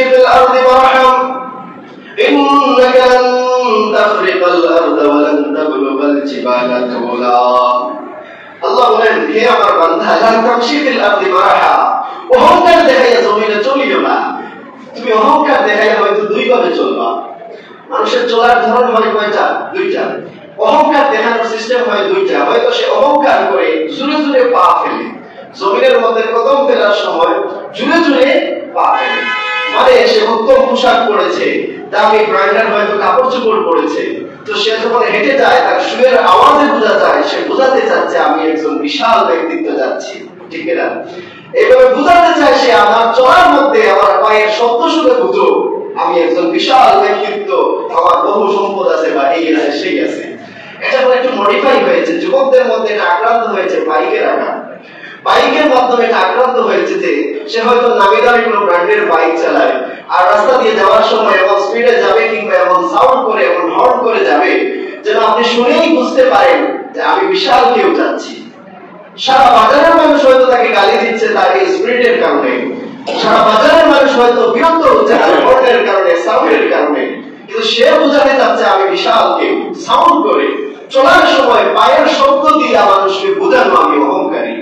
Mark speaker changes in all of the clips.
Speaker 1: في الأرض مرحا إنك لن تخرق الأرض ولن تبلغ الجبال طولا আল্লাহ বলেন হে আমার বান্দা লান তামশি ফিল আরদি মারহা অহংকার দেখাইয়া জমিনে চলিও না তুমি অহংকার দেখাইয়া হয়তো দুই ভাবে চলবা মানুষের চলার ধরন হয় কয়টা দুইটা অহংকার দেখানোর সিস্টেম হয় দুইটা হয়তো সে অহংকার করে জোরে জোরে পা ফেলে জমিনের মধ্যে কদম ফেলার সময় জোরে জোরে পা ফেলে মানে সে উত্তম পোশাক পরেছে দামি ব্র্যান্ডের হয়তো কাপড় চোপড় পরেছে তো সে যখন হেঁটে যায় তার সুরের আওয়াজে বোঝা যায় সে বোঝাতে চাচ্ছে আমি একজন বিশাল ব্যক্তিত্ব যাচ্ছি ঠিক না এইভাবে বোঝাতে চায় সে আমার চলার মধ্যে আমার পায়ের শব্দ শুনে বুঝো আমি একজন বিশাল ব্যক্তিত্ব আমার বহু সম্পদ আছে বা এই আছে সেই আছে এটা একটু মডিফাই হয়েছে যুবকদের মধ্যে এটা আক্রান্ত হয়েছে বাইকের আঘাত বাইকের মাধ্যমে এটা আক্রান্ত হয়েছে যে সে হয়তো নামি দামি কোনো ব্র্যান্ডের বাইক চালায় আর রাস্তা দিয়ে যাওয়ার সময় এমন স্পিডে যাবে কিংবা এমন সাউন্ড করে এমন হর্ন করে যাবে যেন আপনি শুনেই বুঝতে পারেন যে আমি বিশাল কেউ যাচ্ছি সারা বাজারের মানুষ হয়তো তাকে গালি দিচ্ছে তার এই স্পিডের কারণে সারা বাজারের মানুষ হয়তো বিরক্ত হচ্ছে তার হর্নের কারণে সাউন্ডের কারণে কিন্তু সে বোঝাতে চাচ্ছে আমি বিশাল কেউ সাউন্ড করে চলার সময় পায়ের শব্দ দিয়ে মানুষকে বোঝানো আমি অহংকারী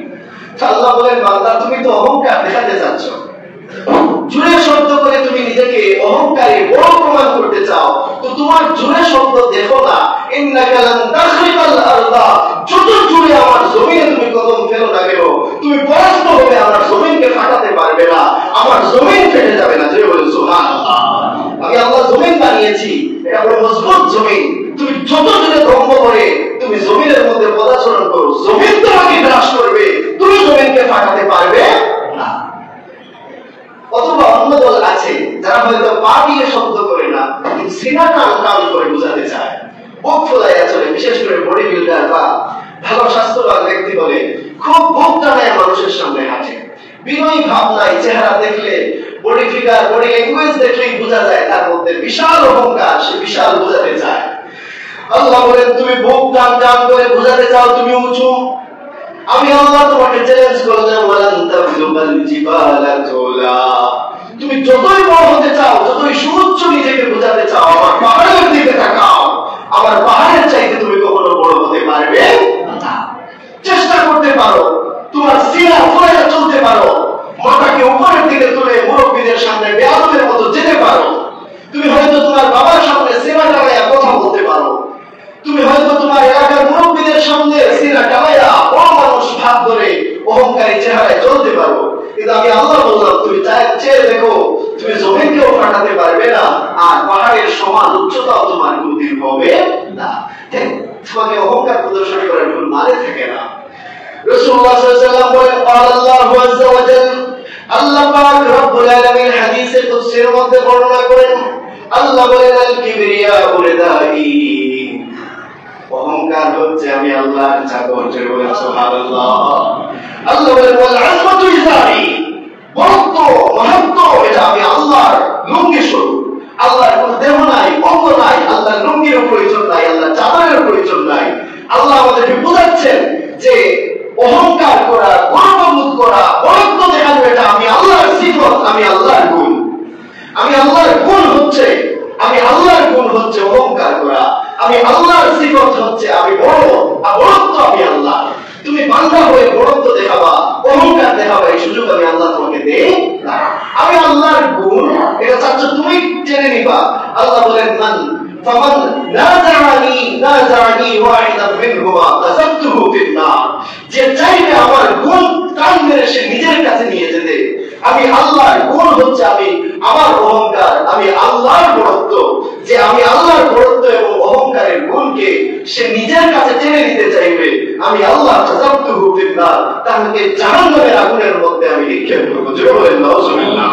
Speaker 1: আল্লাহ বলেন বান্দা তুমি তো অহংকার দেখাতে চাচ্ছ জোরে শব্দ করে তুমি নিজেকে অহংকারী বড় প্রমাণ করতে চাও তো তোমার জোরে শব্দ দেখো না ইন্নাকা লান তাখরিকাল আরদা যত জোরে আমার জমিনে তুমি কদম ফেলো না কেন তুমি পরাস্ত হবে আমার জমিনকে ফাটাতে পারবে না আমার জমিন ফেটে যাবে না জোরে বলেন সুবহানাল্লাহ আমি আল্লাহ জমিন বানিয়েছি এটা বড় মজবুত জমিন তুমি যত জোরে ধর্ম করে তুমি জমিনের মধ্যে পদাচরণ করো জমিন তোমাকে গ্রাস করবে তুমি জমিনকে ফাটাতে পারবে না অথবা অন্য দল আছে যারা হয়তো পা দিয়ে শব্দ করে না কিন্তু সিনা টান টান করে বোঝাতে চায় বুক ফোলাইয়া চলে বিশেষ করে বডি বিল্ডার বা ভালো স্বাস্থ্যবান ব্যক্তি বলে খুব বুক টানায় মানুষের সামনে হাঁটে বিনয়ী ভাব নাই চেহারা দেখলে বডি ফিগার বডি ল্যাঙ্গুয়েজ দেখলেই বোঝা যায় তার মধ্যে বিশাল অহংকার সে বিশাল বোঝাতে চায় আল্লাহ বলেন তুমি বুক টান টান করে বোঝাতে চাও তুমি উঁচু আমি আল্লাহ তোমাকে চ্যালেঞ্জ করলাম ওয়ালান তাবলুগাল জিবালা তুলা তুমি যতই বড় হতে চাও যতই সুউচ্চ নিজেকে বোঝাতে চাও আমার পাহাড়ের দিকে তাকাও আমার পাহাড়ের চাইতে তুমি কখনো বড় হতে পারবে না চেষ্টা করতে পারো তোমার সিনা ফুলাইয়া চলতে পারো মাথাকে উপরের দিকে তুলে মুরব্বীদের সামনে বেয়াদবের মতো যেতে পারো তুমি হয়তো তোমার বাবার সামনে সিনা টানাইয়া কথা বলতে পারো তুমি হয়তো তোমার এলাকার মুরব্বীদের সামনে সিনা টানাইয়া বড় মানুষ ভাব ধরে অহংকারী চেহারায় চলতে পারো কিন্তু আমি আল্লাহ বললাম তুমি চেয়ে দেখো তুমি জমিনকেও ফাটাতে পারবে না আর পাহাড়ের সমান উচ্চতাও তোমার কোনদিন হবে না তোমাকে অহংকার প্রদর্শন করার কোন মানে থাকে না রাসূলুল্লাহ সাল্লাল্লাহু আলাইহি ওয়াসাল্লাম বলেন আল্লাহু আযজা ওয়া জাল আল্লাহ পাক রব্বুল আলামিন হাদিসে কুদসির মধ্যে বর্ণনা করেন আল্লাহ বলেন আল কিবরিয়া উরদাই অহংকার হচ্ছে আমি আল্লাহর চাকর জোরে বলেন সুবহানাল্লাহ আল্লাহ বলেন ওয়াল আযমাতু ইজারি বড়ত্ব মহত্ব এটা আমি আল্লাহর লুঙ্গি স্বরূপ আল্লাহর কোনো দেহ নাই অঙ্গ নাই আল্লাহর লুঙ্গির প্রয়োজন নাই আল্লাহর চাদরের প্রয়োজন নাই আল্লাহ আমাদেরকে বোঝাচ্ছেন যে অহংকার করা গর্ববোধ করা বড়ত্ব দেখানো এটা আমি আল্লাহর সিফত আমি আল্লাহর গুণ আমি আল্লাহর গুণ হচ্ছে অহংকার করা আমি আল্লাহর সিফত হচ্ছে আমি বড় আর বড়ত্ব আমি আল্লাহ তুমি বান্দা হয়ে বড়ত্ব দেখাবা অহংকার দেখাবা এই সুযোগ আমি আল্লাহ তোমাকে দেই না আমি আল্লাহর গুণ এটা চাচ্ছ তুমি জেনে নিবা আল্লাহ বলেন মান ফামান নাযানি ওয়াহিদান মিনহুমা তাযাবতুহু ফিন নার যে চাইবে আমার গুণ কান মেরে সে নিজের কাছে নিয়ে যেতে আমি আল্লাহর গুণ হচ্ছে আমি আমার অহংকার আমি আল্লাহর বড়ত্ব যে আমি আল্লাহর বড়ত্ব এবং অহংকারের গুণকে সে নিজের কাছে টেনে নিতে চাইবে আমি আল্লাহ তাযাবতুহু ফিন নার তাকে জাহান্নামের আগুনের মধ্যে আমি নিক্ষেপ করব জোরে বলেন নাউজুবিল্লাহ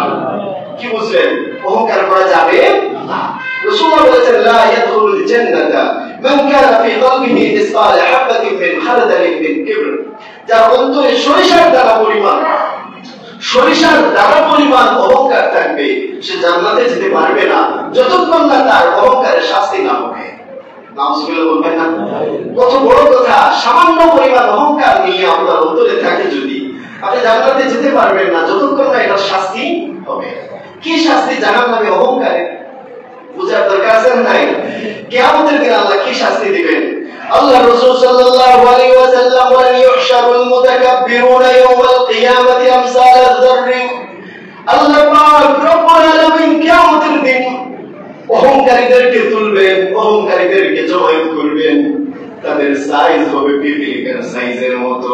Speaker 1: কি বুঝলেন অহংকার করা যাবে না রাসূলুল্লাহ বলেছেন লা ইয়াদখুলুল জান্নাতা মান কানা ফি কলবিহি মিসকাল হাবাতিন মিন খারদালিন মিন কিবর যার অন্তরে সরিষার দানা পরিমাণ অহংকার থাকবে সে জান্নাতে যেতে পারবে না যতক্ষণ না তার অহংকারের শাস্তি না হবে নাউজুবিল্লাহ বলবেন না কত বড় কথা সামান্য পরিমাণ অহংকার নিয়ে আপনার অন্তরে থাকে যদি আপনি জান্নাতে যেতে পারবেন না যতক্ষণ না এটার শাস্তি হবে কি শাস্তি জাহান্নাম ইউকাব্বিরুনা ইয়াওমাল কিয়ামাতি আমসাল আয-যারর। আল্লাহ পাক রব্বুল আলামিন কিয়ামতের দিন অহংকারীদেরকে তুলবেন, অহংকারীদেরকে জমায়েত করবেন, তাদের সাইজ হবে পিপিলিকার সাইজের মতো।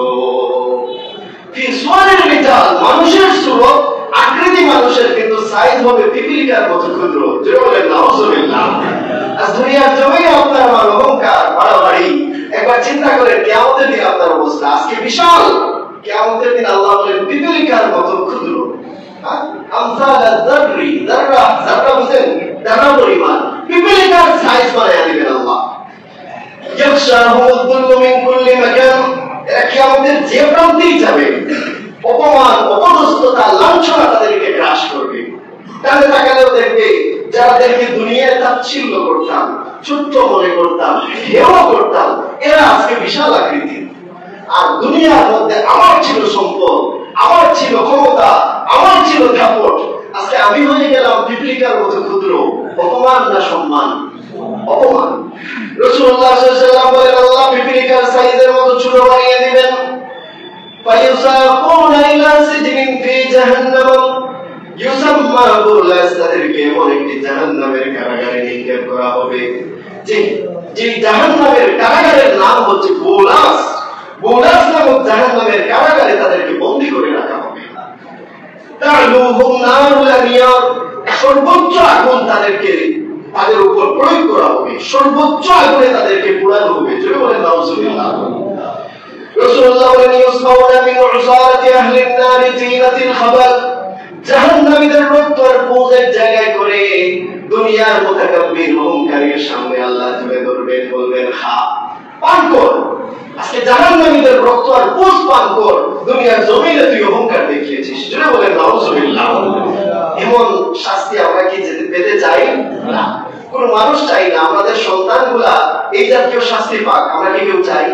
Speaker 1: ফি সুওয়ারির রিজাল, মানুষের সুরত, আকৃতি মানুষের, কিন্তু সাইজ হবে পিপিলিকার মতো ক্ষুদ্র। জোরে বলেন নাউযুবিল্লাহ। আজ দুনিয়ার জমিনে আপনার আমার অহংকার, বাড়াবাড়ি, একবার চিন্তা করেন কিয়ামতের দিন আপনার অবস্থা। আজকে বিশাল, কিয়ামতের দিন আল্লাহ বলেন পিপিলিকার মতো ক্ষুদ্র। আমসাল আয-যাররি, যাররা, যাররা বুঝেন, দানা পরিমাণ, পিপিলিকার সাইজ বানায়া দিবেন আল্লাহ। ইয়াখশাহুমুদ-দুল্লু মিন কুল্লি মাকান, এরা কিয়ামতের যে প্রান্তেই যাবে অপমান, অপদস্থতা, লাঞ্ছনা তাদেরকে গ্রাস করবে। তাহলে তাকালেও দেখবে যাদেরকে দুনিয়ায় তাচ্ছিল্য করতাম, ছোট্ট মনে করতাম, হেয় করতাম, এরা আজকে বিশাল আকৃতি। আর দুনিয়ার মধ্যে আমার ছিল সম্পদ, আমার ছিল ক্ষমতা, আমার ছিল দাপট, আজকে আমি হয়ে গেলাম পিপিলিকার মতো ক্ষুদ্র। অপমান না সম্মান? অপমান। রাসূলুল্লাহ সাল্লাল্লাহু আলাইহি ওয়াসাল্লাম বলেন আল্লাহ পিপিলিকার সাইজের মতো ছোট বানিয়ে দিবেন। ফায়ুসাকুনা ইলা সিজনিন ফি জাহান্নাম ইউসাম্মা বুলাস, তাদেরকে এমন একটি জাহান্নামের কারাগারে নিক্ষেপ করা হবে যে জাহান্নামের কারাগারের নাম হচ্ছে বুলাস। বুলাস নামক জাহান্নামের কারাগারে তাদেরকে বন্দী করে রাখা হবে। তা'লুহুম নারুল আনিয়ার, সর্বোচ্চ আগুন তাদের উপর প্রয়োগ করা হবে, সর্বোচ্চ আগুনে তাদেরকে পোড়ানো হবে। জোরে বলেন নাউযুবিল্লাহ। রাসূলুল্লাহ বলেন ইউসমাউনা মিন উসারাতি আহলিন নারি তিনাতিল খাবাল, জাহান্নামীদের রক্তের পুঁজের জায়গায় করে দুনিয়ার মুতাকাব্বির অহংকারীর সামনে আল্লাহ তুলে ধরবেন, বলবেন খা, পান কর। আজকে জাহান্নামীদের রক্ত আর পুঁজ পান কর, দুনিয়ার জমিনে তুই অহংকার দেখিয়েছিস। জোরে বলেন নাউযুবিল্লাহ। এমন শাস্তি আমরা কি পেতে চাই না? কোন মানুষ চাই না আমাদের সন্তানগুলা এই জাতীয় শাস্তি পাক। আমরা কি কেউ চাই?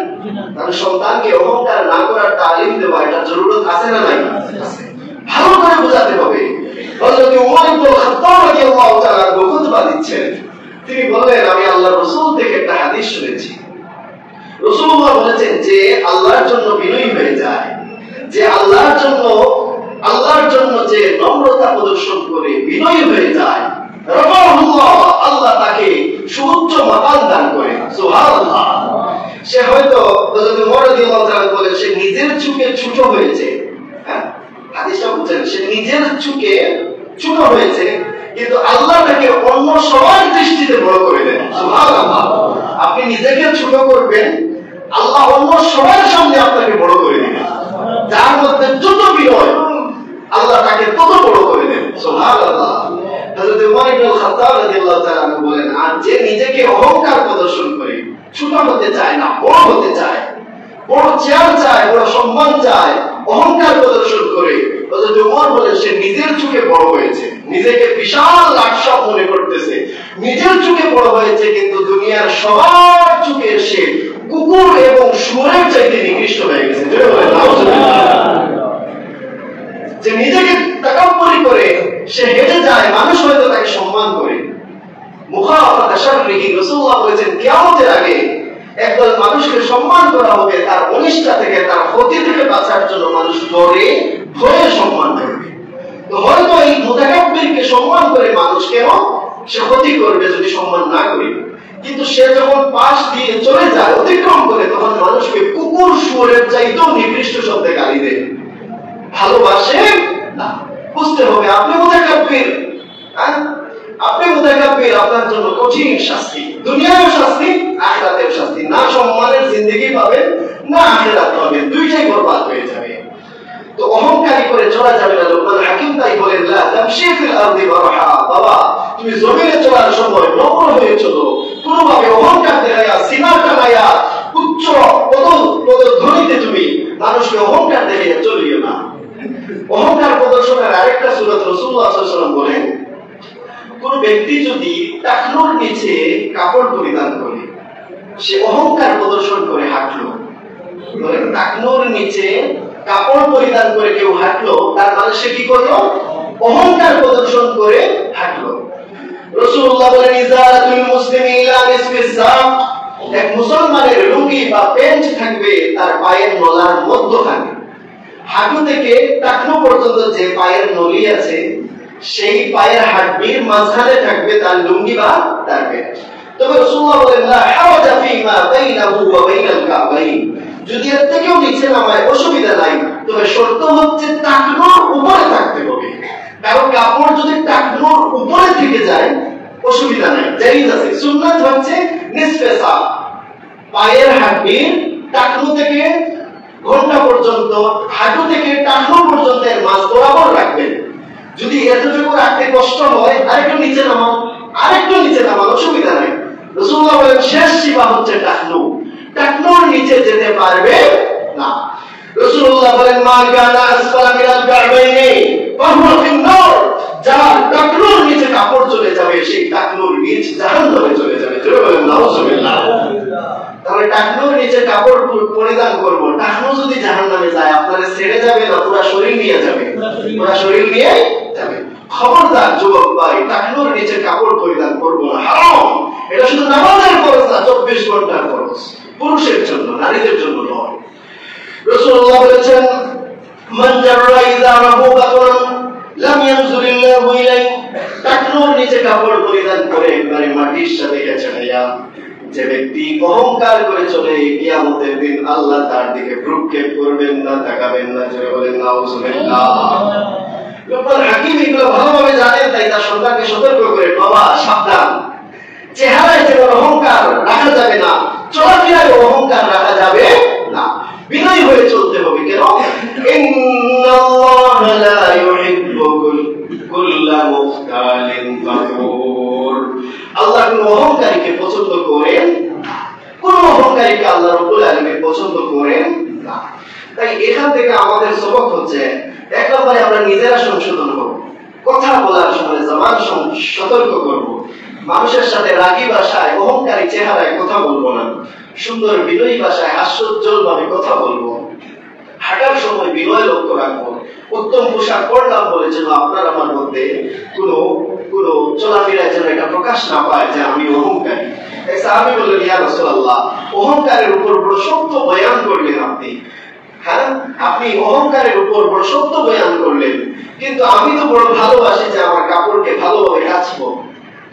Speaker 1: তাহলে সন্তানকে অহংকার না করার তালিম দেওয়া, এটা জরুরত আছে না নাই? ভালো করে বোঝাতে হবে। হযরত ওমর ইবনে খাত্তাব রাদিয়াল্লাহু তাআলা খুতবা দিচ্ছেন, তিনি বললেন আমি আল্লাহর রাসূল থেকে একটা হাদিস শুনেছি। রাসূলুল্লাহ বলেছেন যে আল্লাহর জন্য বিনয়ী হয়ে যায়, যে আল্লাহর জন্য যে নম্রতা প্রদর্শন করে বিনয়ী হয়ে যায়, রাফাহুল্লাহ, আল্লাহ তাকে সুউচ্চ মাকাম দান করে। সুবহানাল্লাহ। সে হয়তো হযরত ওমর রাদিয়াল্লাহু তাআলা বলেন সে নিজের চোখে ছোট হয়েছে, হ্যাঁ হাদিসটা বুঝছেন, সে নিজের চোখে ছোট হয়েছে, কিন্তু আল্লাহ তাকে অন্য সবার দৃষ্টিতে বড় করে দেন। সুবহানাল্লাহ। আপনি নিজেকে ছোট করবেন, আল্লাহ অন্য সবার সামনে আপনাকে বড় করে দিবেন। যার মধ্যে যত বিনয় আল্লাহ তাকে তত বড় করে দেন। সুবহানাল্লাহ। হযরত ওমর ইবনে খাত্তাব রাদিয়াল্লাহু তাআলা বলেন আর যে নিজেকে অহংকার প্রদর্শন করে, ছোট হতে চায় না, বড় হতে চায়, বড় চেয়ার চায়, বড় সম্মান চায়, অহংকার প্রদর্শন করে, হযরত ওমর বলেন সে নিজের চোখে বড় হয়েছে, নিজেকে বিশাল লাটসাপ মনে করতেছে, নিজের চোখে বড় হয়েছে, কিন্তু দুনিয়ার সবার চোখে সে কুকুর এবং শুয়োরের চাইতে নিকৃষ্ট হয়ে গেছে। যে নিজেকে তাকাব্বুরি করে সে হেঁটে যায়, মানুষ হয়তো তাকে সম্মান করে। মুখাফাতা শাররিহি, রাসূলুল্লাহ বলেছেন কিয়ামতের আগে একদল মানুষকে সম্মান করা হবে, তার অনিষ্টা থেকে, তার ক্ষতি থেকে বাঁচার জন্য মানুষ ডরে ভয়ে সম্মান করবে। তো হয়তো এই মুতাকাব্বিরকে সম্মান করে মানুষ কেন সে ক্ষতি করবে যদি সম্মান না করে, কিন্তু সে যখন পাশ দিয়ে চলে যায়, অতিক্রম করে, তখন মানুষকে কুকুর শুয়োরের চাইতেও নিকৃষ্ট শব্দে গালি দেয়। ভালোবাসে না। বুঝতে হবে আপনি মুতাকাব্বির, আপনি মুতাকাব্বির, আপনার জন্য কঠিন শাস্তি, দুনিয়ারও শাস্তি, আখিরাতের শাস্তি। না সম্মানের জিন্দেগি পাবেন, না আখিরাত পাবেন, দুইটাই বরবাদ হয়ে যাবে। তো অহংকারী করে চলা যাবে না। লোকমান হাকিম তাই বলেন লা তামশি ফিল আরদি মারহা, বাবা তুমি জমিনে চলার সময় নম্র হয়ে চলো, কোনোভাবে অহংকার দেখায়া, সিনা টানায়া, উচ্চ পদধ্বনিতে তুমি মানুষকে অহংকার দেখাইয়া চলিও না। অহংকার প্রদর্শনের আরেকটা সূরত রাসূলুল্লাহ সাল্লাল্লাহু আলাইহি ওয়াসাল্লাম বলেন, কোন ব্যক্তি যদি টাকনোর নিচে কাপড় পরিধান করে, সে অহংকার প্রদর্শন করে হাঁটলো, টাকনোর নিচে কাপড় পরিধান করে কেউ হাঁটলো, তার মানে সে কি করলো? অহংকার প্রদর্শন করে হাঁটলো। রাসূলুল্লাহ বলেন ইজারাতুল মুসলিমি ইলা নিসফিস সাক, এক মুসলমানের লুঙ্গি বা প্যান্ট থাকবে তার পায়ের নলার মধ্যখানে, হাঁটু থেকে টাকনু পর্যন্ত যে পায়ের নলি আছে, সেই পায়ের হাড্ডির মাঝখানে থাকবে তার লুঙ্গি বা তার প্যান্ট। তবে রাসূলুল্লাহ বলেন লা হাওয়াজা ফীমা বাইনাহু ওয়া বাইনাল কাবাইন, যদি এর থেকেও নিচে নামায় অসুবিধা নাই, তবে শর্ত হচ্ছে টাকনুর উপরে থাকতে হবে। কারণ কাপড় যদি টাকনুর উপরে থেকে যায় অসুবিধা নাই, জায়েজ আছে। সুন্নাত হচ্ছে নিসফে সা, পায়ের হাড্ডির টাকনু থেকে ঘন্টা পর্যন্ত, হাঁটু থেকে টাকনু পর্যন্ত এর মাঝ বরাবর রাখবেন। যদি এতটুকু রাখতে কষ্ট হয় আরেকটু নিচে নামান, অসুবিধা নাই। রাসূলুল্লাহ বলেন শেষ সীমা হচ্ছে টাকনু, টাকনুর নিচে যেতে পারবে না। রাসূলুল্লাহ বলেন মা কানা আসফালা মিনাল কাবাইনি ফাহুয়া ফিন-নার, যার টাকনুর নিচে কাপড় চলে যাবে সেই টাকনুর নিচ জাহান্নামে চলে যাবে। জোরে বলেন নাউজুবিল্লাহ। তাহলে টাকনুর নিচে কাপড় পরিধান করব, টাকনু যদি জাহান্নামে যায় আপনারা ছেড়ে যাবে না পুরো শরীর নিয়ে যাবে? পুরো শরীর নিয়ে যাবে। খবরদার যুবক ভাই, টাকনুর নিচে কাপড় পরিধান করব না, হারাম। এটা শুধু নামাজের ফরজ না, 24 ঘন্টার ফরজ, পুরুষের জন্য, নারীদের জন্য নয়। রাসূলুল্লাহ বলেছেন মান জাররা ইযারাহু বাতরান লাম ইয়ানজুরিল্লাহু ইলাইহি, টাকনুর নিচে কাপড় পরিধান করে একবারে মাটির সাথে গেছাইয়া যে ব্যক্তি অহংকার করে চলে, কিয়ামতের দিন আল্লাহ তার দিকে ভ্রুক্ষেপ করবেন না, তাকাবেন না। জোরে বলেন নাউজুবিল্লাহ। লোকমান হাকিম এগুলো ভালোভাবে জানেন, তাই তার সন্তানকে সতর্ক করে, বাবা সাবধান, চেহারায় যেমন অহংকার রাখা যাবে না, চলাফেরায় অহংকার রাখা যাবে না, বিনয়ী হয়ে চলতে হবে। কেন? ইন্নাল্লাহা লা ইউহিব্বু কুল্লা মুখতালিন ফাখুর, আল্লাহ কোন অহংকারীকে পছন্দ করেন, কোন অহংকারীকে আল্লাহ রাব্বুল আলামিন পছন্দ করেন না। তাই এখান থেকে আমাদের সবক হচ্ছে, এক নম্বরে আমরা নিজেরা সংশোধন করব, কথা বলার সময় জবান সতর্ক করব, মানুষের সাথে রাগী ভাষায় অহংকারী চেহারায় কথা বলবো না, সুন্দর বিনয়ী ভাষায় হাস্যোজ্জ্বল ভাবে কথা বলবো, হাঁটার সময় বিনয় লক্ষ্য রাখবো, উত্তম পোশাক পরলাম বলে যেন আপনার আমার মধ্যে কোনো চলাফেরায় যেন এটা প্রকাশ না পায় যে আমি অহংকারী। এক সাহাবী বললেন ইয়া রাসূলুল্লাহ, অহংকারের উপর বড় সত্য বয়ান করলেন আপনি। হ্যাঁ, আপনি অহংকারের উপর বড় সত্য বয়ান করলেন, কিন্তু আমি তো বড় ভালোবাসি যে আমার কাপড়কে ভালোভাবে কাচবো,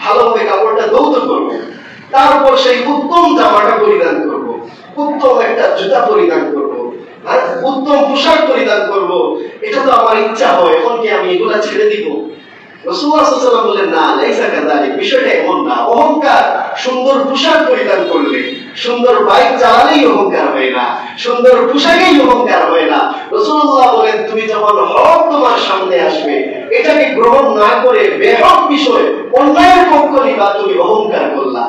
Speaker 1: ভালোভাবে কাপড়টা ধৌত করব, তারপর সেই উত্তম জামাটা পরিধান করব, উত্তম একটা জুতা পরিধান করব, আর উত্তম পোশাক পরিধান করব, এটা তো আমার ইচ্ছা হয়, এখন কি আমি এগুলা ছেড়ে দিব? রাসূলুল্লাহ সাল্লাল্লাহু আলাইহি ওয়াসাল্লাম বলেন না, লাইসা কাযালিক, বিষয়টা এমন না। অহংকার সুন্দর পোশাক পরিধান করলে, সুন্দর বাইক চালালেই অহংকার হয় না, সুন্দর পোশাকেই অহংকার হয় না। রাসূলুল্লাহ বলেন তুমি যখন হক তোমার সামনে আসবে, এটাকে গ্রহণ না করে বেহক বিষয় অন্যায়ের পক্ষ নিবা, তুমি অহংকার করলা।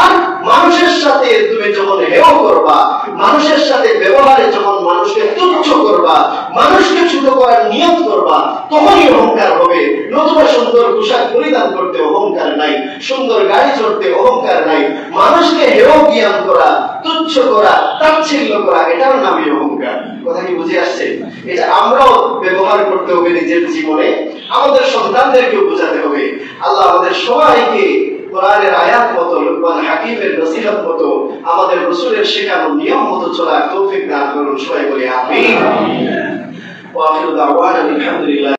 Speaker 1: আর মানুষের সাথে তুমি যখন হেয় করবা, মানুষের সাথে ব্যবহারে যখন মানুষকে তুচ্ছ করবা, মানুষকে ছোট করার নিয়ত করবা, তখনই অহংকার হবে। নতুবা সুন্দর পোশাক পরিধান করতে অহংকার নাই, সুন্দর গাড়ি চড়তে অহংকার নাই, মানুষকে হেয় জ্ঞান করা, তুচ্ছ করা, তাচ্ছিল্য করা, এটার নামই অহংকার। কথা কি বুঝে আসছে? এটা আমরাও ব্যবহার করতে হবে নিজের জীবনে, আমাদের সন্তানদেরকেও বোঝাতে হবে। আল্লাহ আমাদের সবাইকে কোরআনের আয়াত মতো, লোকমান হাকিমের নসিহত মতো, আমাদের রাসূলের শেখানো নিয়ম মতো চলার তৌফিক দান করুন। সবাই বলি আমিন। ওয়া আখিরু দাওয়ানা আলহামদুলিল্লাহ।